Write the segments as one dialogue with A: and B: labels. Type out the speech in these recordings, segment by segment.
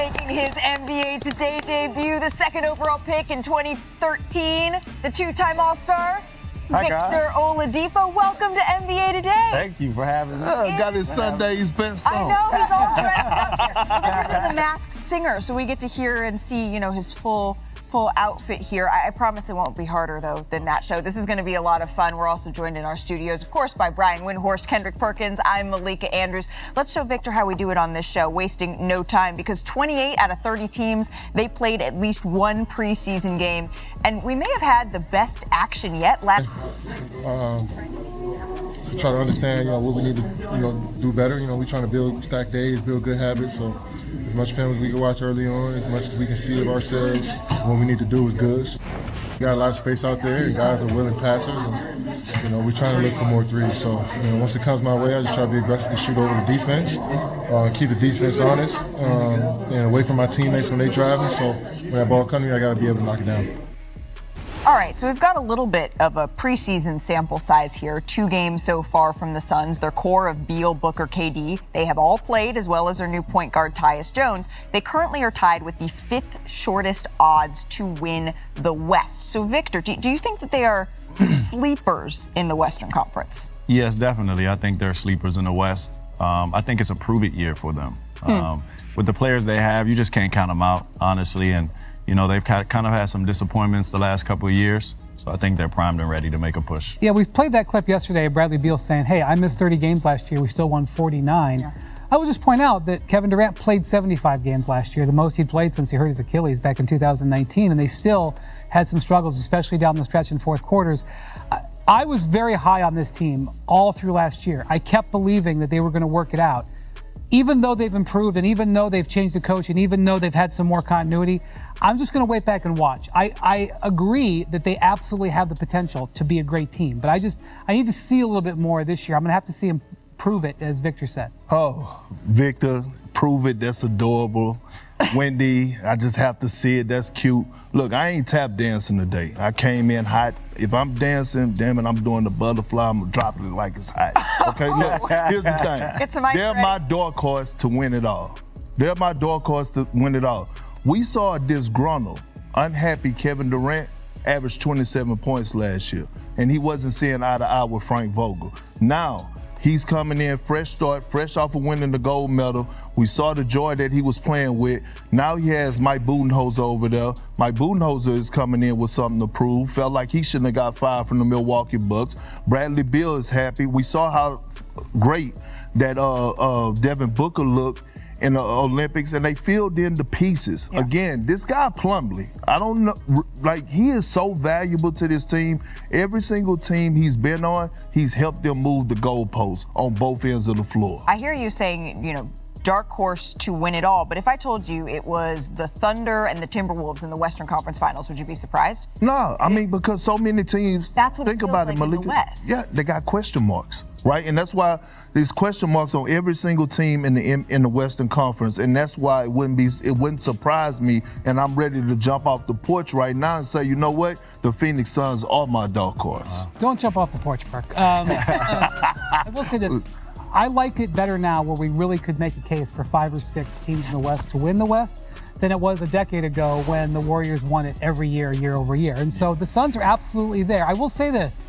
A: making his NBA Today debut, the second overall pick in 2013, the two-time All-Star, Victor Oladipo. Welcome to NBA Today.
B: Thank you for having me.
C: Got his Sunday's best song.
A: I know, he's all dressed up here. This is The Masked Singer, so we get to hear and see, his full outfit here. I promise it won't be harder, though, than that show. This is going to be a lot of fun. We're also joined in our studios, of course, by Brian Windhorst, Kendrick Perkins. I'm Malika Andrews. Let's show Victor how we do it on this show, wasting no time, because 28 out of 30 teams, they played at least one preseason game, and we may have had the best action yet.
C: Try to understand, what we need to, do better. We're trying to build stack days, build good habits. So as much film as we can watch early on, as much as we can see of ourselves, what we need to do is good. We got a lot of space out there, and guys are willing passers, and we're trying to look for more threes. So once it comes my way, I just try to be aggressive to shoot over the defense, keep the defense honest, and away from my teammates when they driving. So when that ball comes to me, I got to be able to knock it down.
A: All right, so we've got a little bit of a preseason sample size here. 2 games so far from the Suns. Their core of Beal, Booker, KD. They have all played, as well as their new point guard, Tyus Jones. They currently are tied with the 5th shortest odds to win the West. So, Victor, do you think that they are sleepers in the Western Conference?
D: Yes, definitely. I think they're sleepers in the West. I think it's a prove-it year for them. With the players they have, you just can't count them out, honestly. And they've kind of had some disappointments the last couple of years, so I think they're primed and ready to make a push.
E: Yeah, we played that clip yesterday of Bradley Beal saying, hey, I missed 30 games last year. We still won 49. Yeah. I would just point out that Kevin Durant played 75 games last year, the most he'd played since he hurt his Achilles back in 2019, and they still had some struggles, especially down the stretch in fourth quarters. I was very high on this team all through last year. I kept believing that they were going to work it out. Even though they've improved, and even though they've changed the coach, and even though they've had some more continuity, I'm just going to wait back and watch. I agree that they absolutely have the potential to be a great team, but I need to see a little bit more this year. I'm going to have to see them prove it, as Victor said.
C: Oh, Victor, prove it. That's adorable. Wendy, I just have to see it. That's cute. Look, I ain't tap dancing today. I came in hot. If I'm dancing, damn it, I'm doing the butterfly. I'm dropping it like it's hot. Okay, look, here's the thing. They're my dark horse to win it all. They're my dark horse to win it all. We saw a disgruntled, unhappy Kevin Durant average 27 points last year, and he wasn't seeing eye to eye with Frank Vogel. Now, he's coming in fresh start, fresh off of winning the gold medal. We saw the joy that he was playing with. Now he has Mike Budenholzer over there. Mike Budenholzer is coming in with something to prove. Felt like he shouldn't have got fired from the Milwaukee Bucks. Bradley Beal is happy. We saw how great that Devin Booker looked in the Olympics, and they filled in the pieces. Yeah. Again, this guy Plumlee, I don't know, he is so valuable to this team. Every single team he's been on, he's helped them move the goalposts on both ends of the floor.
A: I hear you saying, dark horse to win it all, but if I told you it was the Thunder and the Timberwolves in the Western Conference Finals, would you be surprised?
C: No, because so many teams,
A: that's what
C: think about it, Malika.
A: In the West.
C: Yeah, they got question marks, right? And that's why there's question marks on every single team in the Western Conference, and that's why it wouldn't surprise me, and I'm ready to jump off the porch right now and say, you know what? The Phoenix Suns are my dark horse.
E: Don't jump off the porch, Burke. I will say this. I like it better now where we really could make a case for 5 or 6 teams in the West to win the West than it was a decade ago when the Warriors won it every year, year over year. And so the Suns are absolutely there. I will say this.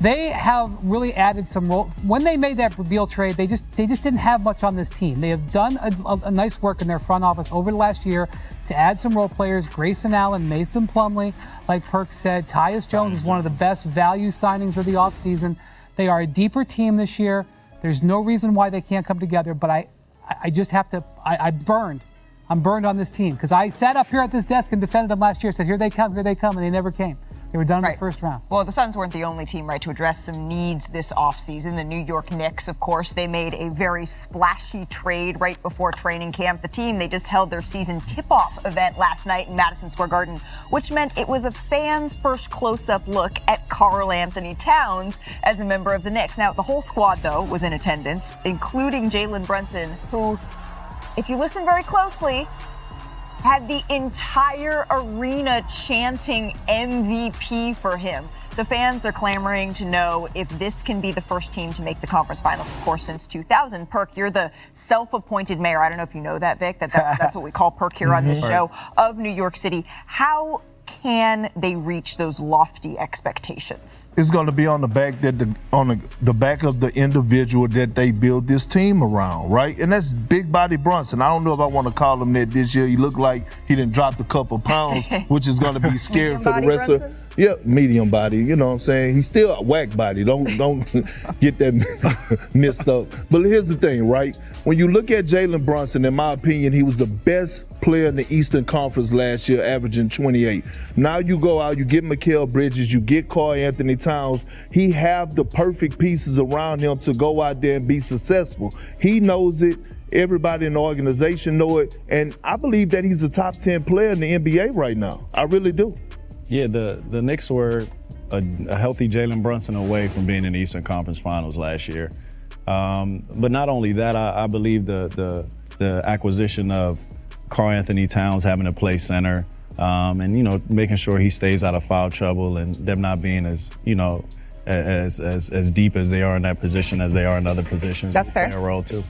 E: They have really added some role. When they made that Beal trade, they just didn't have much on this team. They have done a nice work in their front office over the last year to add some role players. Grayson Allen, Mason Plumlee, like Perk said. Tyus Jones is one of the best value signings of the offseason. They are a deeper team this year. There's no reason why they can't come together, but I just have to, I'm burned on this team because I sat up here at this desk and defended them last year, said, here they come, and they never came. They were done in the first round.
A: Well, the Suns weren't the only team, to address some needs this offseason. The New York Knicks, of course, they made a very splashy trade right before training camp. The team, they just held their season tip-off event last night in Madison Square Garden, which meant it was a fan's first close-up look at Karl Anthony Towns as a member of the Knicks. Now, the whole squad, though, was in attendance, including Jalen Brunson, who, if you listen very closely, had the entire arena chanting MVP for him. So fans, they're clamoring to know if this can be the first team to make the conference finals, of course, since 2000. Perk, you're the self-appointed mayor. I don't know if you know that, Vic, that's what we call Perk here on this show, of New York City. How can they reach those lofty expectations?
C: It's going to be on the back the back of the individual that they build this team around, right? And that's Big Body Brunson. I don't know if I want to call him that this year. He looked like he done dropped a couple pounds, which is going to be scary for the rest of. Yeah, medium body. You know what I'm saying? He's still a whack body. Don't get that mixed up. But here's the thing, right? When you look at Jalen Brunson, in my opinion, he was the best player in the Eastern Conference last year, averaging 28. Now you go out, you get Mikal Bridges, you get Karl Anthony Towns. He have the perfect pieces around him to go out there and be successful. He knows it. Everybody in the organization know it. And I believe that he's a top 10 player in the NBA right now. I really do.
D: Yeah, the Knicks were a healthy Jalen Brunson away from being in the Eastern Conference Finals last year. But not only that, I believe the acquisition of Karl Anthony Towns having to play center, and making sure he stays out of foul trouble, and them not being as as deep as they are in that position as they are in other positions.
A: That's fair.
D: In a role too.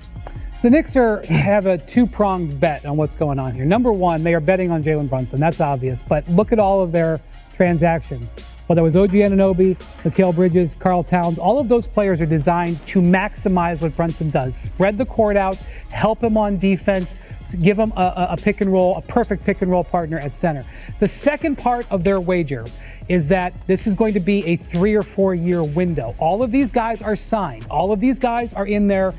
E: The Knicks have a two-pronged bet on what's going on here. Number one, they are betting on Jalen Brunson. That's obvious. But look at all of their transactions. Whether it was OG Anunoby, Mikal Bridges, Karl Towns, all of those players are designed to maximize what Brunson does. Spread the court out, help him on defense, give him a pick and roll, a perfect pick and roll partner at center. The second part of their wager is that this is going to be a 3 or 4 year window. All of these guys are signed. All of these guys are in their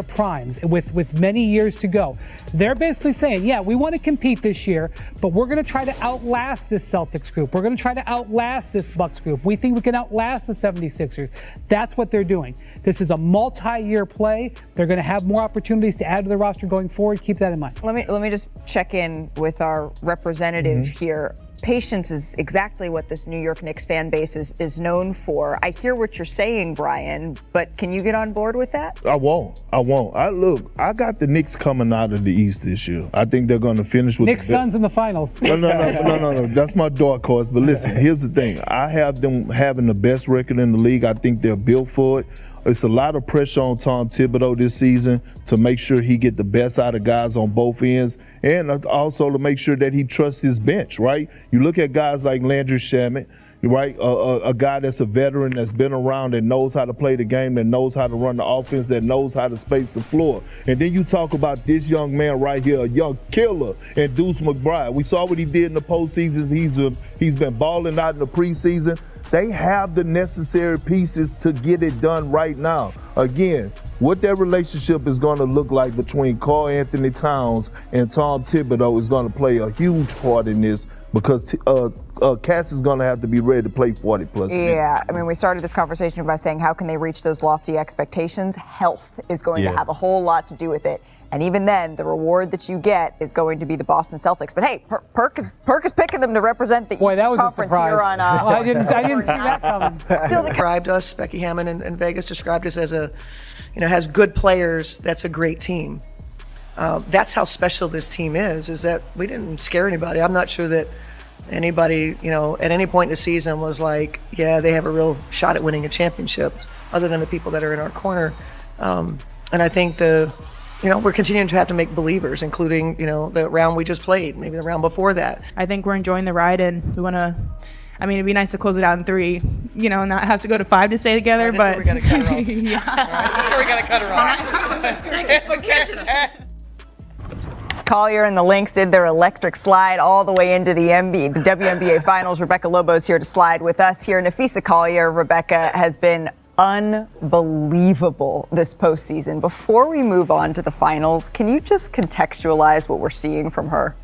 E: primes with many years to go. They're basically saying, yeah, we want to compete this year, but we're going to try to outlast this Celtics group. We're going to try to outlast this Bucks group. We think we can outlast the 76ers. That's what they're doing. This is a multi-year play. They're going to have more opportunities to add to the roster going forward. Keep that in mind.
A: Let me just check in with our representative here. Patience is exactly what this New York Knicks fan base is known for. I hear what you're saying, Brian, but can you get on board with that?
C: I won't. I got the Knicks coming out of the East this year. I think they're going to finish with
E: Knicks Suns in the finals.
C: No. That's my dark horse. But listen, here's the thing. I have them having the best record in the league. I think they're built for it. It's a lot of pressure on Tom Thibodeau this season to make sure he get the best out of guys on both ends, and also to make sure that he trusts his bench, right? You look at guys like Landry Shamet, right? A guy that's a veteran, that's been around, that knows how to play the game, that knows how to run the offense, that knows how to space the floor. And then you talk about this young man right here, a young killer, and Deuce McBride. We saw what he did in the postseason. He's been balling out in the preseason. They have the necessary pieces to get it done right now. Again, what that relationship is going to look like between Karl Anthony Towns and Tom Thibodeau is going to play a huge part in this, because Cass is going to have to be ready to play 40-plus minutes.
A: Yeah, I mean, we started this conversation by saying how can they reach those lofty expectations? Health is going to have a whole lot to do with it. And even then, the reward that you get is going to be the Boston Celtics. But hey, Perk is picking them to represent the Eastern Conference here on.
E: I didn't see that coming.
B: Still described us, Becky Hammond and Vegas described us as has good players. That's a great team. That's how special this team is that we didn't scare anybody. I'm not sure that anybody, at any point in the season was like, yeah, they have a real shot at winning a championship, other than the people that are in our corner. And I think we're continuing to have to make believers, including, the round we just played, maybe the round before that.
F: I think we're enjoying the ride, and we want to, it'd be nice to close it out in 3, not have to go to 5 to stay together, but.
B: This is where we got to cut her off. Yeah. This is where we got to cut her off.
A: Collier and the Lynx did their electric slide all the way into the WNBA Finals. Rebecca Lobo's here to slide with us here. Nafisa Collier, Rebecca, has been unbelievable this postseason. Before we move on to the finals, can you just contextualize what we're seeing from her?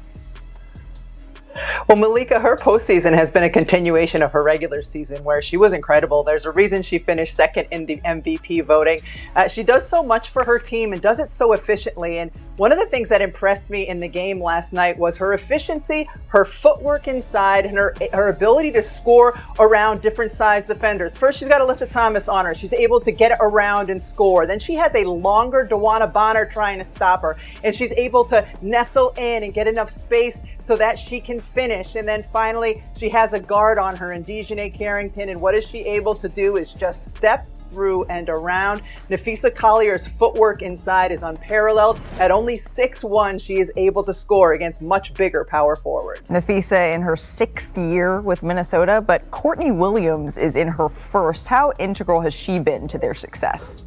G: Well, Malika, her postseason has been a continuation of her regular season, where she was incredible. There's a reason she finished second in the MVP voting. She does so much for her team and does it so efficiently. And one of the things that impressed me in the game last night was her efficiency, her footwork inside, and her ability to score around different size defenders. First, she's got Alyssa Thomas on her. She's able to get it around and score. Then she has a longer DeWanna Bonner trying to stop her, and she's able to nestle in and get enough space so that she can finish. And then finally, she has a guard on her in Dejanay Carrington. And what is she able to do is just step through and around. Nafisa Collier's footwork inside is unparalleled. At only 6'1", she is able to score against much bigger power forwards.
A: Nafisa in her 6th year with Minnesota, but Courtney Williams is in her 1st. How integral has she been to their success?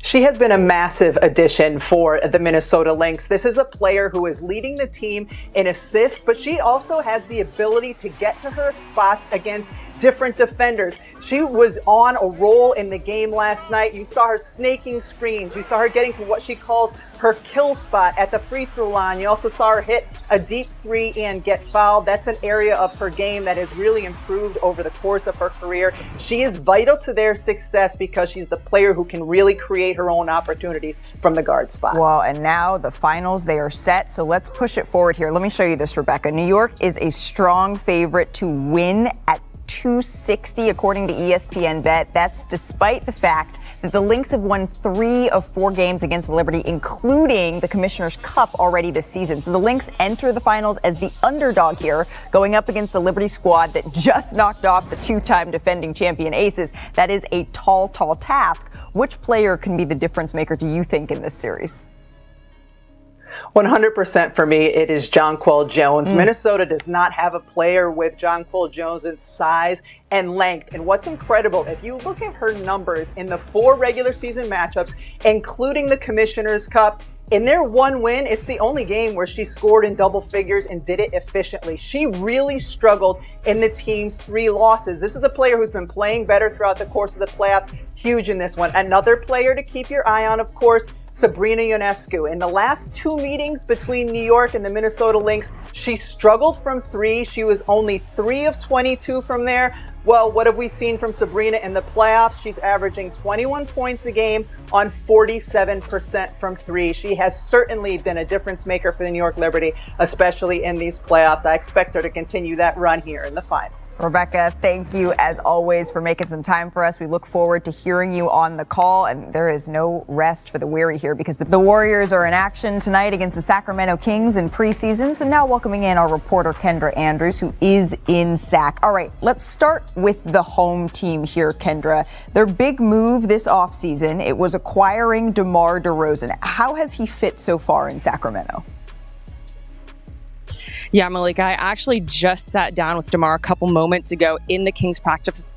G: She has been a massive addition for the Minnesota Lynx. This is a player who is leading the team in assists, but she also has the ability to get to her spots against different defenders. She was on a roll in the game last night. You saw her snaking screens. You saw her getting to what she calls her kill spot at the free throw line. You also saw her hit a deep 3 and get fouled. That's an area of her game that has really improved over the course of her career. She is vital to their success because she's the player who can really create her own opportunities from the guard spot.
A: Well, and now the finals, they are set. So let's push it forward here. Let me show you this, Rebecca. New York is a strong favorite to win at 260 according to ESPN Bet. That's despite the fact that the Lynx have won 3 of 4 games against the Liberty, including the Commissioner's Cup already this season. So the Lynx enter the finals as the underdog here, going up against the Liberty squad that just knocked off the 2-time defending champion Aces. That is a tall, tall task. Which player can be the difference maker, do you think, in this series?
G: 100% for me, it is Jonquel Jones. Minnesota does not have a player with Jonquel Jones' size and length. And what's incredible, if you look at her numbers in the 4 regular season matchups, including the Commissioner's Cup, in their 1 win, it's the only game where she scored in double figures and did it efficiently. She really struggled in the team's 3 losses. This is a player who's been playing better throughout the course of the playoffs. Huge in this one. Another player to keep your eye on, of course, Sabrina Ionescu. In the last 2 meetings between New York and the Minnesota Lynx, she struggled from 3. She was only 3 of 22 from there. Well, what have we seen from Sabrina in the playoffs? She's averaging 21 points a game on 47% from 3. She has certainly been a difference maker for the New York Liberty, especially in these playoffs. I expect her to continue that run here in the finals.
A: Rebecca, thank you as always for making some time for us. We look forward to hearing you on the call, and there is no rest for the weary here because the Warriors are in action tonight against the Sacramento Kings in preseason. So now welcoming in our reporter Kendra Andrews, who is in Sac. All right, let's start with the home team here, Kendra. Their big move this offseason, it was acquiring DeRozan. How has he fit so far in Sacramento?
H: Yeah, Malika, I actually just sat down with DeMar a couple moments ago in the Kings practice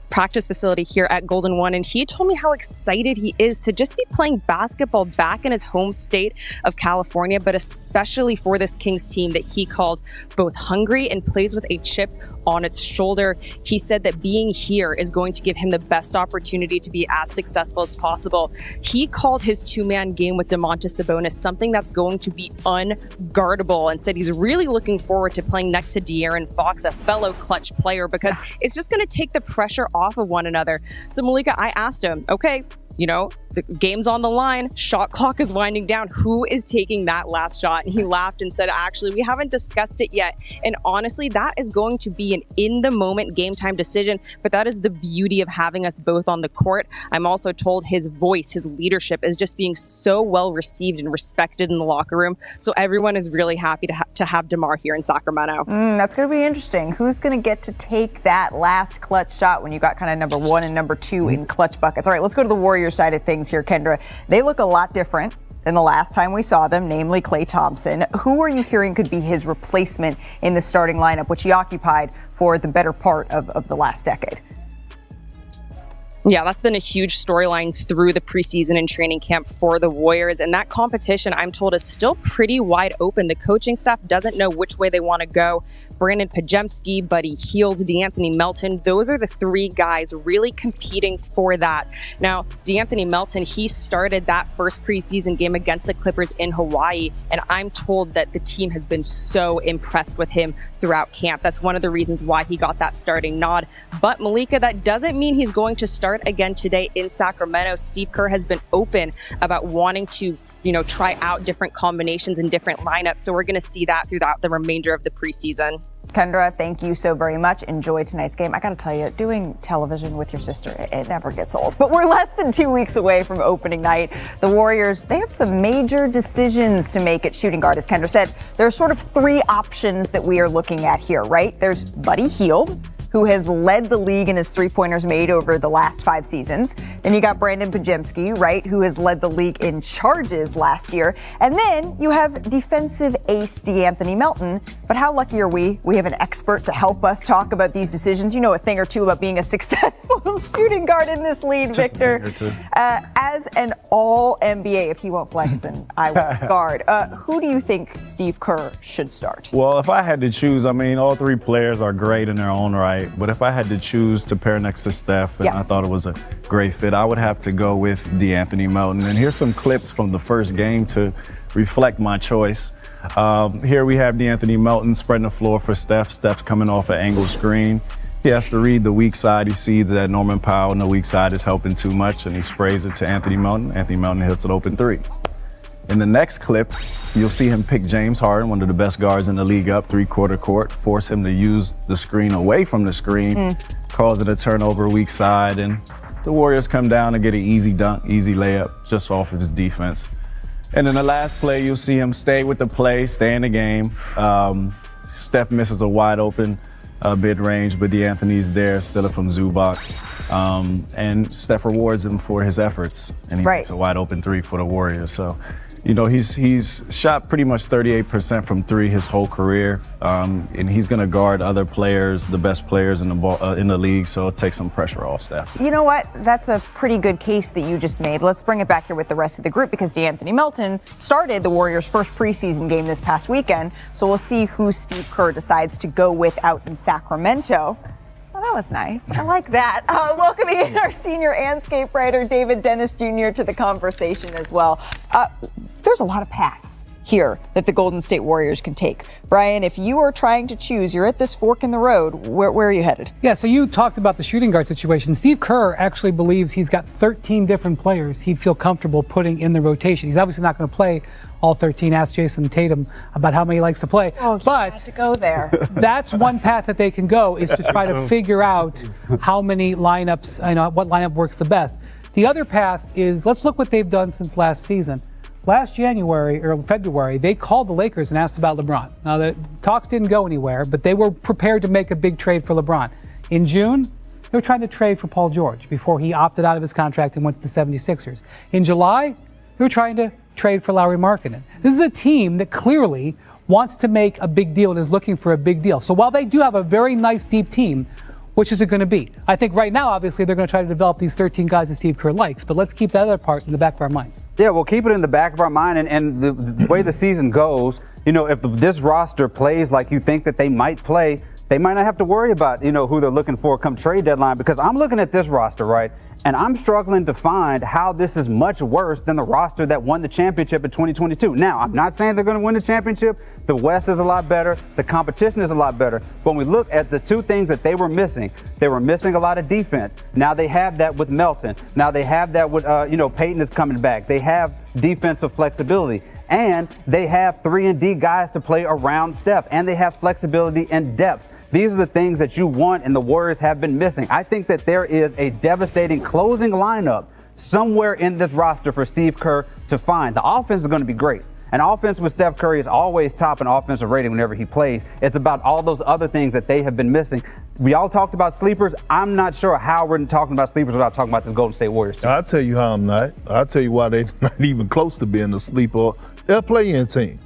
H: facility here at Golden One, and he told me how excited he is to just be playing basketball back in his home state of California, but especially for this Kings team that he called both hungry and plays with a chip on its shoulder. He said that being here is going to give him the best opportunity to be as successful as possible. He called his 2-man game with Domantas Sabonis something that's going to be unguardable, and said he's really looking forward to playing next to De'Aaron Fox, a fellow clutch player, because it's just going to take the pressure off of one another. So Malika, I asked him, okay, you know, the game's on the line, shot clock is winding down. Who is taking that last shot? And he laughed and said, actually, we haven't discussed it yet. And honestly, that is going to be an in-the-moment game time decision, but that is the beauty of having us both on the court. I'm also told his voice, his leadership is just being so well received and respected in the locker room. So everyone is really happy to have DeMar here in Sacramento.
A: That's going to be interesting. Who's going to get to take that last clutch shot when you got kind of number 1 and number 2 in clutch buckets? All right, let's go to the Warriors side of things here, Kendra. They look a lot different than the last time we saw them, namely Klay Thompson. Who are you hearing could be his replacement in the starting lineup, which he occupied for the better part of the last decade?
H: Yeah, that's been a huge storyline through the preseason and training camp for the Warriors. And that competition, I'm told, is still pretty wide open. The coaching staff doesn't know which way they want to go. Brandon Pajemski, Buddy Hield, DeAnthony Melton, those are the 3 guys really competing for that. Now, DeAnthony Melton, he started that first preseason game against the Clippers in Hawaii. And I'm told that the team has been so impressed with him throughout camp. That's one of the reasons why he got that starting nod. But Malika, that doesn't mean he's going to start again today in Sacramento. Steve Kerr has been open about wanting to, try out different combinations and different lineups. So we're going to see that throughout the remainder of the preseason.
A: Kendra, thank you so very much. Enjoy tonight's game. I got to tell you, doing television with your sister, it never gets old. But we're less than 2 weeks away from opening night. The Warriors, they have some major decisions to make at shooting guard. As Kendra said, there are sort of 3 options that we are looking at here, right? There's Buddy Hield, who has led the league in his three-pointers made over the last 5 seasons. Then you got Brandon Podziemski, right, who has led the league in charges last year. And then you have defensive ace DeAnthony Melton. But how lucky are we? We have an expert to help us talk about these decisions. You know a thing or two about being a successful shooting guard in this league, Victor. As an all-NBA, if he won't flex, then I will guard. Who do you think Steve Kerr should start?
D: Well, if I had to choose, I mean, all 3 players are great in their own right. But if I had to choose to pair next to Steph, and I thought it was a great fit, I would have to go with DeAnthony Melton. And here's some clips from the first game to reflect my choice. Here we have DeAnthony Melton spreading the floor for Steph. Steph's coming off an angle screen. He has to read the weak side. He sees that Norman Powell on the weak side is helping too much, and he sprays it to Anthony Melton. Anthony Melton hits an open 3. In the next clip, you'll see him pick James Harden, one of the best guards in the league, up 3-quarter court, force him to use the screen away from the screen, causing a turnover weak side, and the Warriors come down and get an easy dunk, easy layup, just off of his defense. And in the last play, you'll see him stay with the play, stay in the game. Steph misses a wide open mid-range, but DeAnthony's there, stealing from Zubac. And Steph rewards him for his efforts, and he makes a wide open 3 for the Warriors. So, you know, he's shot pretty much 38% from 3 his whole career, and he's going to guard other players, the best players in the league. So it'll take some pressure off Steph.
A: You know what? That's a pretty good case that you just made. Let's bring it back here with the rest of the group, because DeAnthony Melton started the Warriors' first preseason game this past weekend. So we'll see who Steve Kerr decides to go with out in Sacramento. Well, that was nice. I like that. Welcoming in our senior landscape writer, David Dennis Jr., to the conversation as well. There's a lot of paths here that the Golden State Warriors can take. Brian, if you are trying to choose, you're at this fork in the road. Where are you headed?
E: Yeah, so you talked about the shooting guard situation. Steve Kerr actually believes he's got 13 different players he'd feel comfortable putting in the rotation. He's obviously not going to play all 13. Ask Jason Tatum about how many he likes to play.
A: Oh, but had to go there.
E: That's one path that they can go, is to try to figure out how many lineups, what lineup works the best. The other path is, let's look what they've done since last season. Last January or February, they called the Lakers and asked about LeBron. Now, the talks didn't go anywhere, but they were prepared to make a big trade for LeBron. In June, they were trying to trade for Paul George before he opted out of his contract and went to the 76ers. In July, they were trying to trade for Lauri Markkanen. This is a team that clearly wants to make a big deal and is looking for a big deal. So while they do have a very nice, deep team, which is it going to be? I think right now, obviously, they're going to try to develop these 13 guys that Steve Kerr likes, but let's keep that other part in the back of our minds.
I: Yeah, we'll keep it in the back of our mind, and the way the season goes, you know, if this roster plays like you think that they might play, they might not have to worry about, you know, who they're looking for come trade deadline, because I'm looking at this roster, right, and I'm struggling to find how this is much worse than the roster that won the championship in 2022. Now, I'm not saying they're going to win the championship. The West is a lot better. The competition is a lot better. But when we look at the 2 things that they were missing a lot of defense. Now they have that with Melton. Now they have that with, Peyton is coming back. They have defensive flexibility. And they have 3-and-D guys to play around Steph. And they have flexibility and depth. These are the things that you want, and the Warriors have been missing. I think that there is a devastating closing lineup somewhere in this roster for Steve Kerr to find. The offense is going to be great. An offense with Steph Curry is always top in offensive rating whenever he plays. It's about all those other things that they have been missing. We all talked about sleepers. I'm not sure how we're talking about sleepers without talking about the Golden State Warriors team.
C: I'll tell you how I'm not. I'll tell you why they're not even close to being a sleeper. They're a play-in team.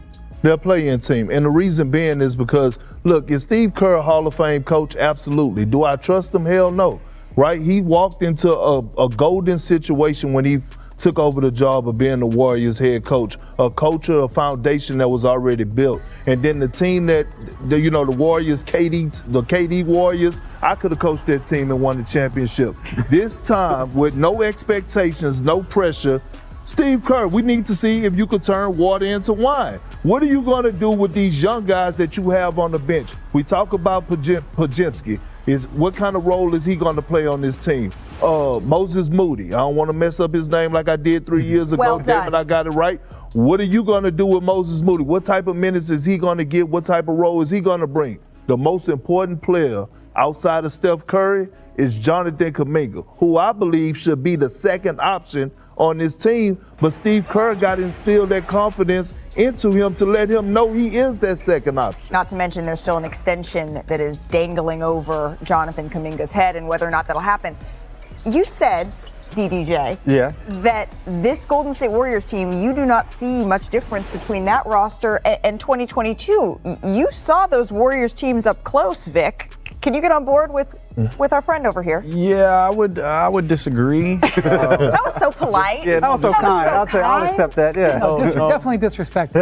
C: They're a play-in team. And the reason being is because, look, is Steve Kerr a Hall of Fame coach? Absolutely. Do I trust him? Hell no. Right? He walked into a golden situation when he took over the job of being the Warriors head coach, a culture, a foundation that was already built. And then the team the Warriors, the KD Warriors, I could have coached that team and won the championship. This time, with no expectations, no pressure, Steve Kerr, we need to see if you could turn water into wine. What are you going to do with these young guys that you have on the bench? We talk about Podziemski. What kind of role is he going to play on this team? Moses Moody. I don't want to mess up his name like I did 3 years ago.
A: Well done.
C: Damn it, I got it right. What are you going to do with Moses Moody? What type of minutes is he going to get? What type of role is he going to bring? the most important player outside of Steph Curry is Jonathan Kuminga, who I believe should be the second option on this team, but Steve Kerr got instilled that confidence into him to let him know he is that second option.
A: Not to mention there's still an extension that is dangling over Jonathan Kuminga's head and whether or not that'll happen. You said, DDJ, that this Golden State Warriors team, you do not see much difference between that roster and 2022. You saw those Warriors teams up close, Vic. Can you get on board with our friend over here?
J: Yeah, I would disagree.
A: That was so polite.
I: Yeah, that was so kind. I'll accept that. Yeah.
E: No, definitely disrespectful.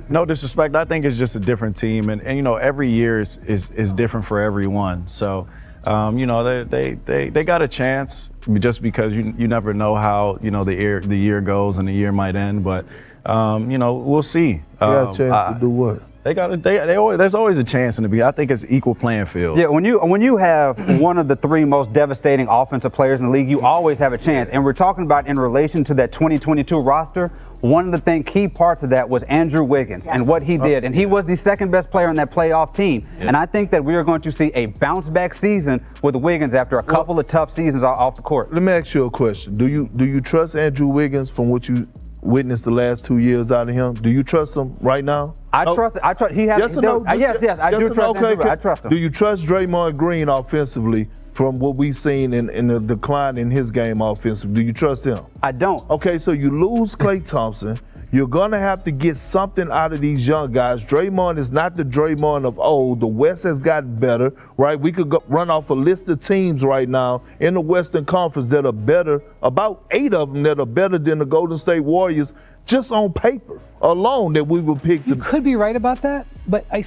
J: No disrespect. I think it's just a different team, and you know, every year is different for everyone. So, you know, they got a chance just because you never know how, you know, the year goes and the year might end, but you know, we'll see.
C: They got a chance to do what?
J: There's always a chance in the beginning. I think it's equal playing field.
I: Yeah, when you have one of the three most devastating offensive players in the league, you always have a chance. And we're talking about in relation to that 2022 roster, one of the key parts of that was Andrew Wiggins and what he did. And he was the second best player on that playoff team. Yeah. And I think that we are going to see a bounce back season with Wiggins after a couple of tough seasons off the court.
C: Let me ask you a question. Do you trust Andrew Wiggins from what you witnessed the last 2 years out of him? Do you trust him right now?
I: I trust. He has.
C: Yes or no?
I: Yes, I do trust him. I trust him.
C: Do you trust Draymond Green offensively from what we've seen in the decline in his game offensively? Do you trust him?
I: I don't.
C: Okay, so you lose Klay Thompson. You're going to have to get something out of these young guys. Draymond is not the Draymond of old. The West has gotten better, right? We could run off a list of teams right now in the Western Conference that are better, about 8 of them that are better than the Golden State Warriors, just on paper alone that we would pick to.
E: You could be right about that, but I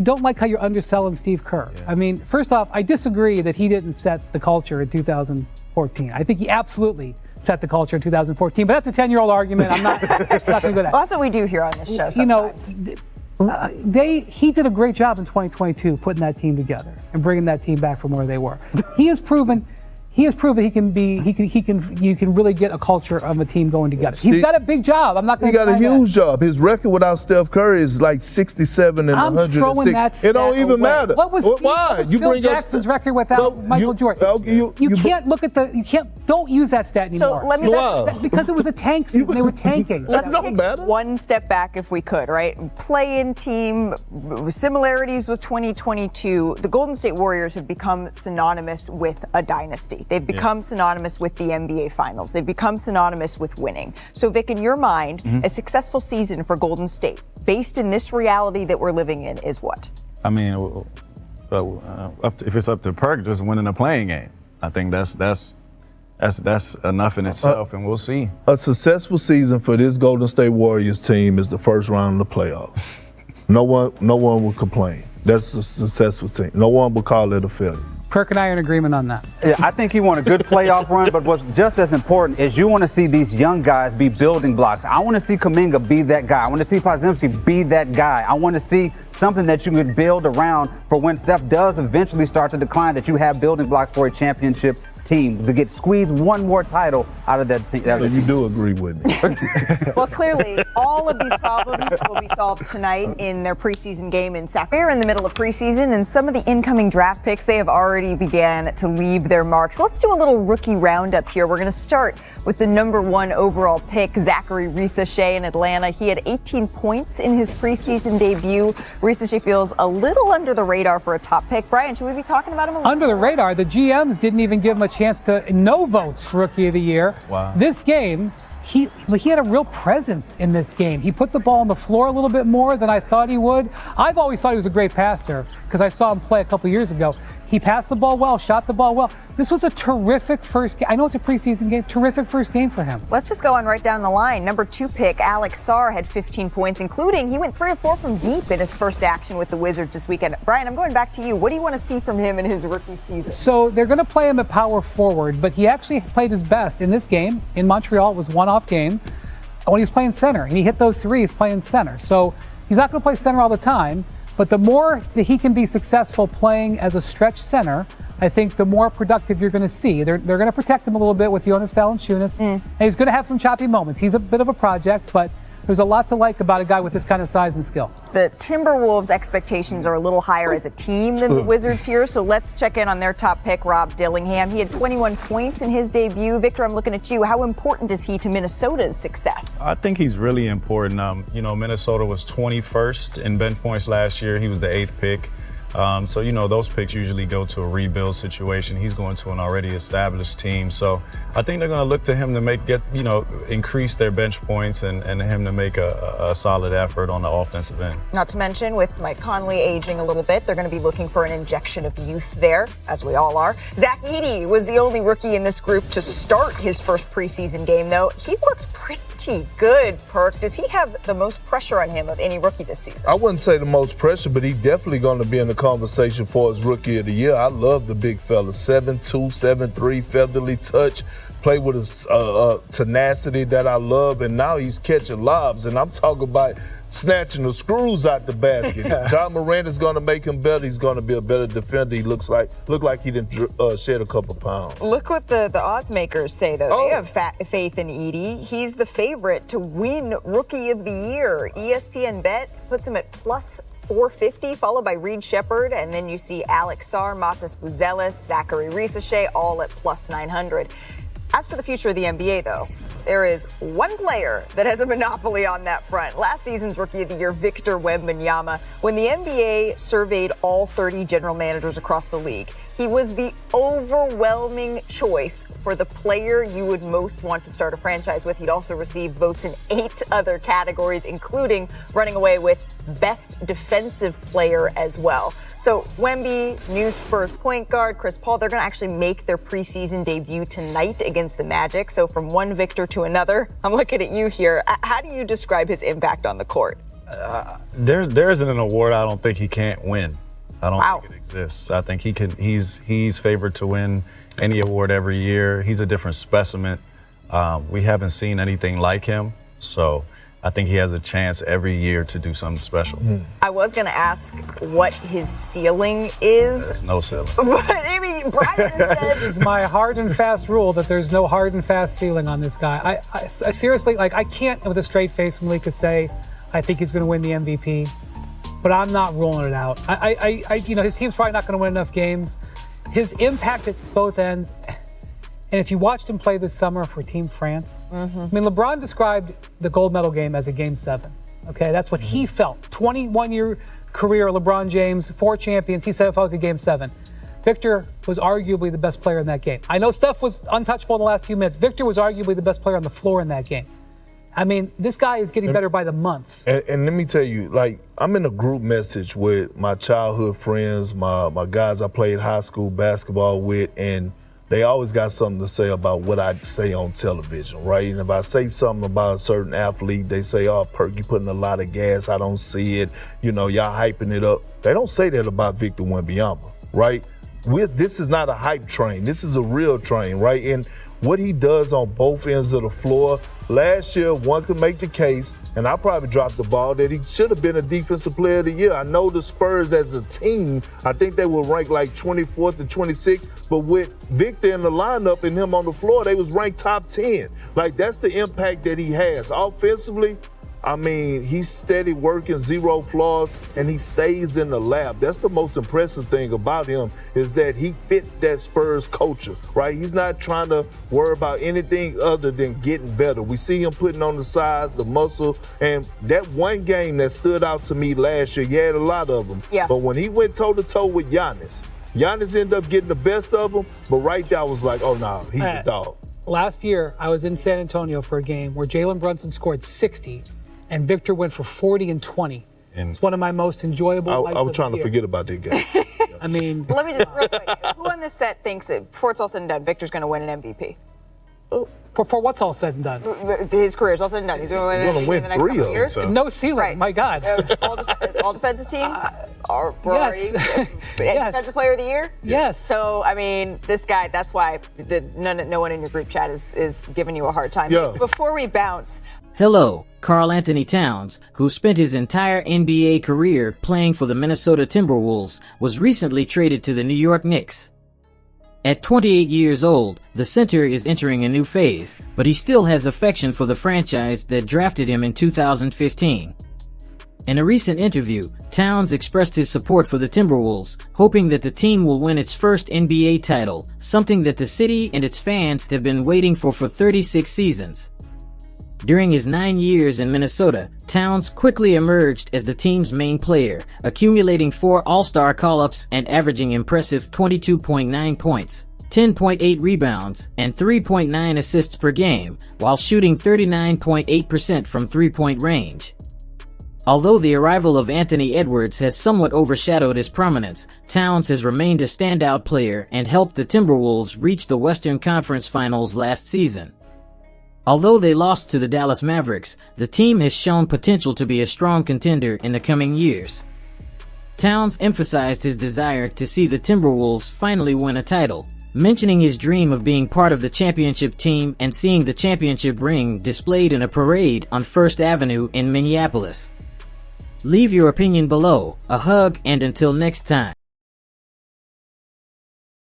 E: don't like how you're underselling Steve Kerr. Yeah. I mean, first off, I disagree that he didn't set the culture in 2014. I think he absolutely set the culture in 2014, but that's a 10-year-old argument. I'm not going to go there.
A: Well, that's what we do here on this show sometimes.
E: You know, he did a great job in 2022 putting that team together and bringing that team back from where they were. He has proven you can really get a culture of a team going together. He's got a big job. I'm not going to.
C: He got a huge job. His record without Steph Curry is like 67 and 106.
E: I'm throwing that stat
C: It don't even
E: away.
C: matter.
E: What was Phil Jackson's record without Michael Jordan? You can't look at don't use that stat anymore.
A: So let me
E: because it was a tank season. They were tanking.
A: Let's take one step back if we could, right? Play-in team, similarities with 2022. The Golden State Warriors have become synonymous with a dynasty. They've become synonymous with the NBA Finals. They've become synonymous with winning. So, Vic, in your mind, a successful season for Golden State, based in this reality that we're living in, is what?
D: I mean, if it's up to Perk, just winning a playing game. I think that's enough in itself, and we'll see.
C: A successful season for this Golden State Warriors team is the first round of the playoffs. No one will complain. That's a successful team. No one will call it a failure.
E: Kirk and I are in agreement on that.
I: Yeah, I think he won a good playoff run, but what's just as important is you want to see these young guys be building blocks. I want to see Kuminga be that guy. I want to see Podziemski be that guy. I want to see something that you can build around for when Steph does eventually start to decline, that you have building blocks for a championship team to get squeezed one more title out of that team.
C: So you do agree with me.
A: Well, clearly, all of these problems will be solved tonight in their preseason game in Sacramento. We're in the middle of preseason, and some of the incoming draft picks, they have already began to leave their marks. Let's do a little rookie roundup here. We're going to start with the number 1 overall pick, Zachary Risacher in Atlanta. He had 18 points in his preseason debut. Risacher feels a little under the radar for a top pick. Brian, should we be talking about him a little
E: under the radar? The GMs didn't even give him a chance to no votes for Rookie of the Year.
D: Wow.
E: This game, he had a real presence in this game. He put the ball on the floor a little bit more than I thought he would. I've always thought he was a great passer because I saw him play a couple years ago. He passed the ball well, shot the ball well. This was a terrific first game. I know it's a preseason game. Terrific first game for him.
A: Let's just go on right down the line. Number 2 pick, Alex Sarr, had 15 points, including he went 3 or 4 from deep in his first action with the Wizards this weekend. Brian, I'm going back to you. What do you want to see from him in his rookie season?
E: So they're going to play him at power forward, but he actually played his best in this game. In Montreal, it was a one-off game when he was playing center, and he hit those threes playing center. So he's not going to play center all the time. But the more that he can be successful playing as a stretch center, I think the more productive you're going to see. They're going to protect him a little bit with Jonas Valanciunas, and he's going to have some choppy moments. He's a bit of a project, but There's a lot to like about a guy with this kind of size and skill.
A: The Timberwolves' expectations are a little higher as a team than the Wizards here, so let's check in on their top pick, Rob Dillingham. He had 21 points in his debut. Victor, I'm looking at you. How important is he to Minnesota's success?
D: I think he's really important. Minnesota was 21st in bench points last year. He was the 8th pick. So those picks usually go to a rebuild situation. He's going to an already established team. So I think they're going to look to him to increase their bench points and him to make a solid effort on the offensive end.
A: Not to mention, with Mike Conley aging a little bit, they're going to be looking for an injection of youth there, as we all are. Zach Edey was the only rookie in this group to start his first preseason game, though. He looked pretty good, Perk. Does he have the most pressure on him of any rookie this season?
C: I wouldn't say the most pressure, but he's definitely going to be in the conversation for his rookie of the year. I love the big fella, 7'2", 7'3", featherly touch, play with a tenacity that I love, and now he's catching lobs, and I'm talking about snatching the screws out the basket. John Morant is going to make him better. He's going to be a better defender. He look like he didn't shed a couple pounds.
A: Look what the odds makers say, though. They have faith in Edey. He's the favorite to win Rookie of the Year. ESPN Bet puts him at plus 450, followed by Reed Shepherd, and then you see Alex Sarr, Matas Buzelis, Zachary Risache, all at plus 900. As for the future of the NBA, though, there is one player that has a monopoly on that front. Last season's Rookie of the Year, Victor Wembanyama. When the NBA surveyed all 30 general managers across the league, he was the overwhelming choice for the player you would most want to start a franchise with. He'd also received votes in 8 other categories, including running away with Best Defensive Player as well. So Wemby, new Spurs point guard, Chris Paul, they're going to actually make their preseason debut tonight against the Magic. So from one Victor to another, I'm looking at you here. How do you describe his impact on the court?
D: There isn't an award I don't think he can't win. I don't think it exists. I think he can. He's favored to win any award every year. He's a different specimen. We haven't seen anything like him, so I think he has a chance every year to do something special.
A: I was going to ask what his ceiling is.
D: There's no ceiling.
A: But I mean, Brian said
E: This is my hard and fast rule that there's no hard and fast ceiling on this guy. I seriously, I can't with a straight face, Malika, say I think he's going to win the MVP, but I'm not ruling it out. His team's probably not going to win enough games. His impact at both ends. And if you watched him play this summer for Team France, I mean, LeBron described the gold medal game as a Game 7. Okay, that's what he felt. 21-year career, LeBron James, 4 champions. He said it felt like a Game 7. Victor was arguably the best player in that game. I know Steph was untouchable in the last few minutes. Victor was arguably the best player on the floor in that game. I mean, this guy is getting better by the month.
C: And let me tell you, I'm in a group message with my childhood friends, my guys I played high school basketball with, and they always got something to say about what I say on television, right? And if I say something about a certain athlete, they say, oh, Perk, you putting a lot of gas. I don't see it. Y'all hyping it up. They don't say that about Victor Wembanyama, right? This is not a hype train. This is a real train, right? And what he does on both ends of the floor, last year, one could make the case, and I probably dropped the ball, that he should have been a defensive player of the year. I know the Spurs as a team, I think they were ranked like 24th and 26th, but with Victor in the lineup and him on the floor, they was ranked top 10. That's the impact that he has. Offensively, I mean, he's steady working, 0 flaws, and he stays in the lab. That's the most impressive thing about him, is that he fits that Spurs culture, right? He's not trying to worry about anything other than getting better. We see him putting on the size, the muscle, and that one game that stood out to me last year, he had a lot of them.
A: Yeah.
C: But when he went toe-to-toe with Giannis ended up getting the best of him, but right there I was like, oh, no, he's a dog.
E: Last year, I was in San Antonio for a game where Jalen Brunson scored 60, and Victor went for 40 and 20. It's one of my most enjoyable nights
C: I was
E: of
C: trying
E: the
C: to
E: year.
C: forget about that game.
E: I mean,
A: Let me just real quick. Who on this set thinks that before it's all said and done, Victor's going to win an MVP?
E: for what's all said and done?
A: His career is all said and done. He's going to win
C: win
A: the next
C: 3
A: couple
C: of them,
A: years.
C: so.
E: No ceiling.
A: Right.
E: My God.
A: All defensive team. We're
E: yes.
A: already
E: Yes.
A: defensive player of the year.
E: Yes.
A: So I mean, this guy. That's why no one in your group chat is giving you a hard time.
C: Yeah.
A: Before we bounce.
K: Hello, Karl Anthony Towns, who spent his entire NBA career playing for the Minnesota Timberwolves, was recently traded to the New York Knicks. At 28 years old, the center is entering a new phase, but he still has affection for the franchise that drafted him in 2015. In a recent interview, Towns expressed his support for the Timberwolves, hoping that the team will win its first NBA title, something that the city and its fans have been waiting for 36 seasons. During his 9 years in Minnesota, Towns quickly emerged as the team's main player, accumulating 4 All-Star call-ups and averaging impressive 22.9 points, 10.8 rebounds, and 3.9 assists per game, while shooting 39.8% from three-point range. Although the arrival of Anthony Edwards has somewhat overshadowed his prominence, Towns has remained a standout player and helped the Timberwolves reach the Western Conference Finals last season. Although they lost to the Dallas Mavericks, the team has shown potential to be a strong contender in the coming years. Towns emphasized his desire to see the Timberwolves finally win a title, mentioning his dream of being part of the championship team and seeing the championship ring displayed in a parade on First Avenue in Minneapolis. Leave your opinion below. A hug, and until next time.